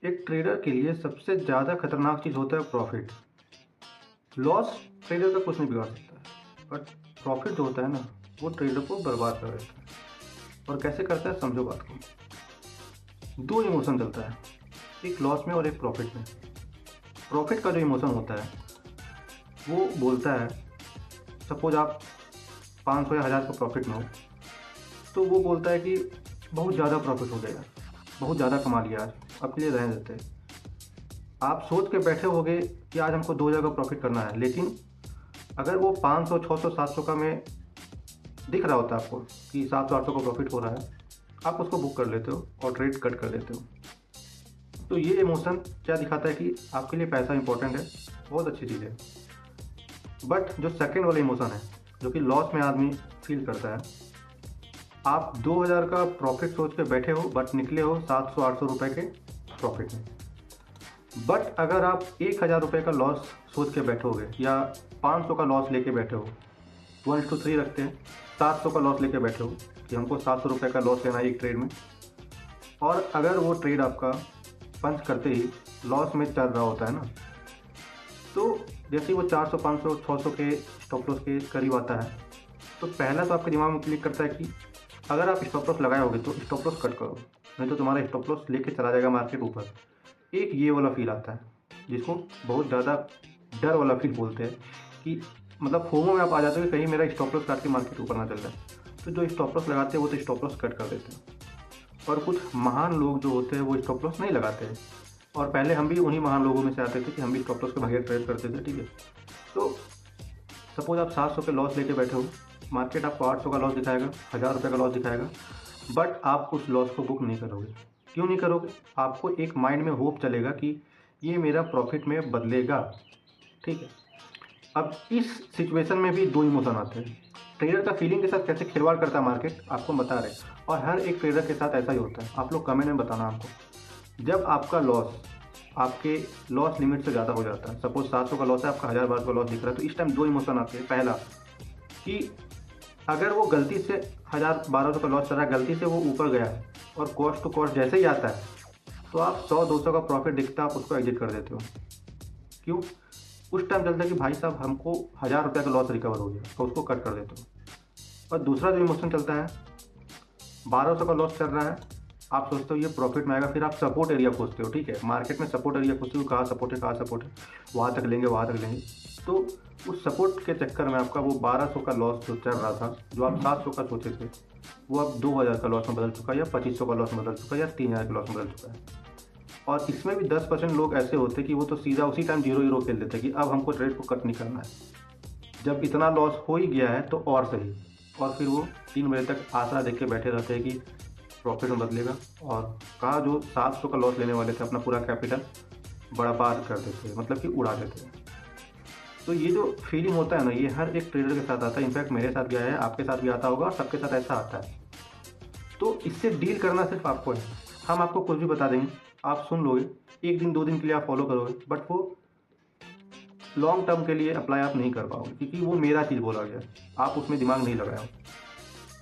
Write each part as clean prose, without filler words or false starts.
एक ट्रेडर के लिए सबसे ज़्यादा खतरनाक चीज़ होता है प्रॉफिट। लॉस ट्रेडर का कुछ नहीं बिगाड़ सकता है, बट प्रॉफिट जो होता है ना, वो ट्रेडर को बर्बाद कर देता है। और कैसे करता है, समझो बात को। दो इमोशन चलता है, एक लॉस में और एक प्रॉफिट में। प्रॉफिट का जो इमोशन होता है वो बोलता है, सपोज आप 500 या 1000 का प्रॉफिट में हो, तो वो बोलता है कि बहुत ज़्यादा प्रॉफिट हो गया यार, बहुत ज़्यादा कमा लिया आज, अपने लिए रहने देते हैं। आप सोच के बैठे होगे कि आज हमको 2000 का प्रॉफिट करना है, लेकिन अगर वो 500 600 700 का में दिख रहा होता है आपको कि 700 800 का प्रॉफिट हो रहा है, आप उसको बुक कर लेते हो और ट्रेड कट कर देते हो। तो ये इमोशन क्या दिखाता है कि आपके लिए पैसा इंपॉर्टेंट है, बहुत अच्छी चीज़ है। बट जो सेकेंड वाला इमोशन है, जो कि लॉस में आदमी फील करता है, आप 2000 का प्रॉफिट सोच के बैठे हो बट निकले हो 700 800 रुपये के प्रॉफिट में। बट अगर आप 1000 रुपये का लॉस सोच के बैठोगे या 500 का लॉस लेके बैठे हो, 1:3 रखते हैं, 700 का लॉस लेके बैठे हो कि हमको 700 रुपये का लॉस लेना है एक ट्रेड में, और अगर वो ट्रेड आपका पंच करते ही लॉस में चल रहा होता है ना, तो जैसे ही वो 400 500 600 के स्टॉप लॉस के करीब आता है, तो पहला तो आपके दिमाग में क्लिक करता है कि अगर आप स्टॉप लॉस लगाए होगे तो स्टॉप लॉस कट करो, नहीं तो तुम्हारा स्टॉप लॉस लेके चला जाएगा मार्केट ऊपर। एक ये वाला फील आता है जिसको बहुत ज़्यादा डर वाला फील बोलते हैं, कि मतलब फोमो में आप आ जाते हो कि कहीं मेरा स्टॉप लॉस काट के मार्केट ऊपर ना चल जाए। तो जो स्टॉप लॉस लगाते हैं वो तो स्टॉप लॉस कट कर देते हैं, और कुछ महान लोग जो होते हैं वो स्टॉप लॉस नहीं लगाते हैं। और पहले हम भी उन्हीं महान लोगों में से आते थे कि हम भी स्टॉप लॉस के बगैर ट्रेड करते थे, ठीक है। तो सपोज आप 700 के लॉस लेके बैठे हो, मार्केट आपको 800 का लॉस दिखाएगा, 1000 रुपये का लॉस दिखाएगा, बट आप उस लॉस को बुक नहीं करोगे। क्यों नहीं करोगे? आपको एक माइंड में होप चलेगा कि ये मेरा प्रॉफिट में बदलेगा, ठीक है। अब इस सिचुएशन में भी दो इमोशन आते हैं। ट्रेडर का फीलिंग के साथ कैसे खिलवाड़ करता है मार्केट, आपको बता रहे, और हर एक ट्रेडर के साथ ऐसा ही होता है। आप लोग कमेंट में बताना हमको, जब आपका लॉस आपके लॉस लिमिट से ज़्यादा हो जाता है, सपोज 700 का लॉस है, आपका 1000 1200 का लॉस दिख रहा है, तो इस टाइम दो इमोशन आते हैं। पहला कि अगर वो गलती से 1000 1200 का लॉस चल रहा है, गलती से वो ऊपर गया है और कॉस्ट टू कॉस्ट जैसे ही आता है, तो आप 100 200 का प्रॉफिट दिखता है, आप उसको एग्जिट कर देते हो। क्यों? उस टाइम चलता है कि भाई साहब हमको 1000 रुपये का लॉस रिकवर हो गया, तो उसको कट कर देते हो। और दूसरा जो इमोशन चलता है, 1200 का लॉस चल रहा है, आप सोचते हो ये प्रॉफिट में आएगा, फिर आप सपोर्ट एरिया खोजते हो, ठीक है। मार्केट में सपोर्ट एरिया खोजते हो, कहाँ सपोर्ट है कहाँ सपोर्ट है, वहाँ तक लेंगे वहाँ तक लेंगे। तो उस सपोर्ट के चक्कर में आपका वो 1200 का लॉस जो चल रहा था, जो आप 700 का सोचे थे, वो अब 2000 का लॉस में बदल चुका है, या 2500 का लॉस में बदल चुका है, या 3000 का लॉस में बदल चुका है। और इसमें भी 10% लोग ऐसे होते कि वो तो सीधा उसी टाइम 0-0 खेल देते कि अब हमको ट्रेड को कट नहीं करना है। जब इतना लॉस हो ही गया है तो और सही, और फिर वो 3 बजे तक आशा देख के बैठे रहते हैं कि प्रॉफिट में बदलेगा, और कहा जो 700 का लॉस लेने वाले थे अपना पूरा कैपिटल बर्बाद कर देते हैं, मतलब कि उड़ा देते हैं। तो ये जो फीलिंग होता है ना, ये हर एक ट्रेडर के साथ आता है। इनफैक्ट मेरे साथ भी आया है, आपके साथ भी आता होगा, और सबके साथ ऐसा आता है। तो इससे डील करना सिर्फ आपको है। हम आपको कुछ भी बता देंगे, आप सुन लोगे, 1 दिन 2 दिन के लिए आप फॉलो करोगे, बट वो लॉन्ग टर्म के लिए अप्लाई आप नहीं कर पाओगे, क्योंकि वो मेरा चीज़ बोला गया, आप उसमें दिमाग नहीं लगाया हो।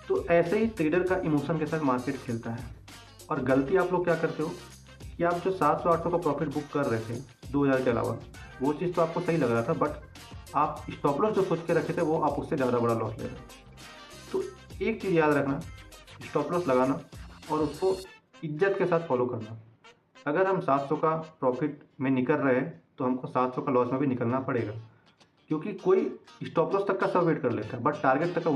तो ऐसे ही ट्रेडर का इमोशन के साथ मार्केट खेलता है। और गलती आप लोग क्या करते हो कि आप जो 700 800 का प्रॉफिट बुक कर रहे थे 2000 के अलावा, वो चीज़ तो आपको सही लग रहा था, बट आप स्टॉप लॉस जो सोच के रखे थे वो आप उससे ज़्यादा बड़ा लॉस ले रहे हो। तो एक चीज़ याद रखना, स्टॉप लॉस लगाना और उसको इज्जत के साथ फॉलो करना। अगर हम 700 का प्रॉफिट में निकल रहे हैं, तो हमको 700 का लॉस में भी निकलना पड़ेगा, क्योंकि कोई स्टॉप लॉस तक का सब वेट कर लेता है, बट टारगेट तक का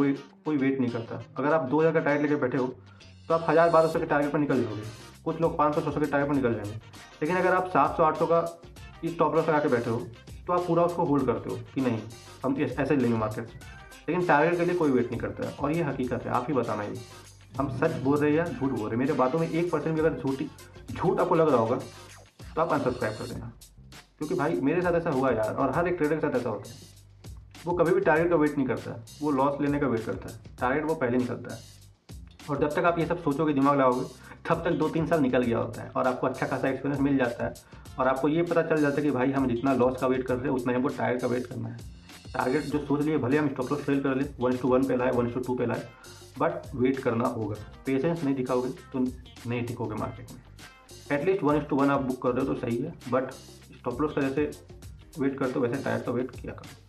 कोई वेट नहीं करता। अगर आप 2000 का टारगेट लेके बैठे हो, तो आप 1000 1200 के टारगेट पर निकल जाओगे, कुछ लोग 500 600 के टारगेट पर निकल जाएंगे। लेकिन अगर आप 700 800 का स्टॉप लॉस लगा के बैठे हो, तो आप पूरा उसको होल्ड करते हो कि नहीं हम ऐसे ही लेंगे मार्केट से। लेकिन टारगेट के लिए कोई वेट नहीं करता है, और ये हकीकत है, आप ही बताना ये हम सच बोल रहे हैं या झूठ बोल रहे हैं। मेरे बातों में 1% भी अगर झूठ आपको लग रहा होगा, तो आप अनसब्सक्राइब कर देना, क्योंकि भाई मेरे साथ ऐसा हुआ यार, और हर एक ट्रेडर के साथ ऐसा होता है। वो कभी भी टारगेट का वेट नहीं करता है, वो लॉस लेने का वेट करता है, टारगेट वो पहले निकलता है। और जब तक आप ये सब सोचोगे, दिमाग लगाओगे, तब तक 2-3 साल निकल गया होता है, और आपको अच्छा खासा एक्सपीरियंस मिल जाता है, और आपको ये पता चल जाता है कि भाई हम जितना लॉस का वेट कर रहे हैं उतना ही हमको टारगेट का वेट करना है। टारगेट जो सोच लिए, भले हम स्टॉप लॉस फेल कर ले, 1:1 पे लाए, 1:2 पे लाए, बट वेट करना होगा। पेशेंस नहीं दिखाओगे तो नहीं टिकोगे मार्केट में। एटलीस्ट 1:1 आप बुक कर रहे हो तो सही है, बट स्टॉप लॉस का जैसे वेट करते हो वैसे टायर का वेट किया करो।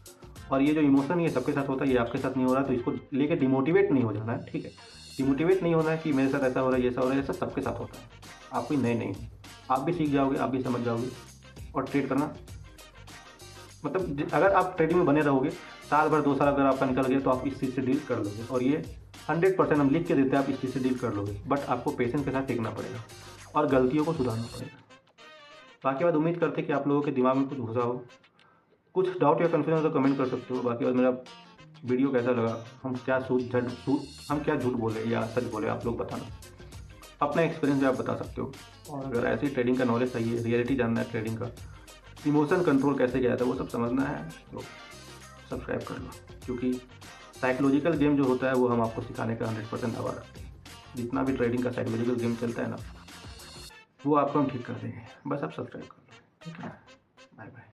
और ये जो इमोशन ये सबके साथ होता है, ये आपके साथ नहीं हो रहा तो इसको लेके डिमोटिवेट नहीं हो जाना है, ठीक है। डिमोटिवेट नहीं होना है कि मेरे साथ ऐसा हो रहा है, ऐसा हो रहा है, ऐसा सबके साथ होता है। आप कोई नए नहीं हो, आप भी सीख जाओगे, आप भी समझ जाओगे। और ट्रेड करना मतलब अगर आप ट्रेडिंग में बने रहोगे, साल भर 2 साल अगर आपका निकल गया तो आप इस चीज़ से डील कर लोगे। और ये 100% हम लिख के देते हैं, आप इस चीज़ से डील कर लोगे। बट आपको पेशेंस के साथ टिकना पड़ेगा और गलतियों को सुधारना पड़ेगा। बाकी बात उम्मीद करते कि आप लोगों के दिमाग में कुछ घुसा हो, कुछ डाउट या कन्फ्यूजन हो तो कमेंट कर सकते हो। बाकी बात मेरा वीडियो कैसा लगा, हम क्या झूठ बोले या सच बोले, आप लोग बताना। अपना एक्सपीरियंस भी आप बता सकते हो। और अगर ऐसी ट्रेडिंग का नॉलेज चाहिए, रियलिटी जानना है ट्रेडिंग का, इमोशन कंट्रोल कैसे किया जाता है वो सब समझना है तो सब्सक्राइब कर लो। क्योंकि साइकोलॉजिकल गेम जो होता है वो हम आपको सिखाने का 100% दावा रखते हैं। जितना भी ट्रेडिंग का साइकोलॉजिकल गेम चलता है ना, वो आपको हम ठीक कर देंगे। बस आप सब्सक्राइब कर लो, ठीक है।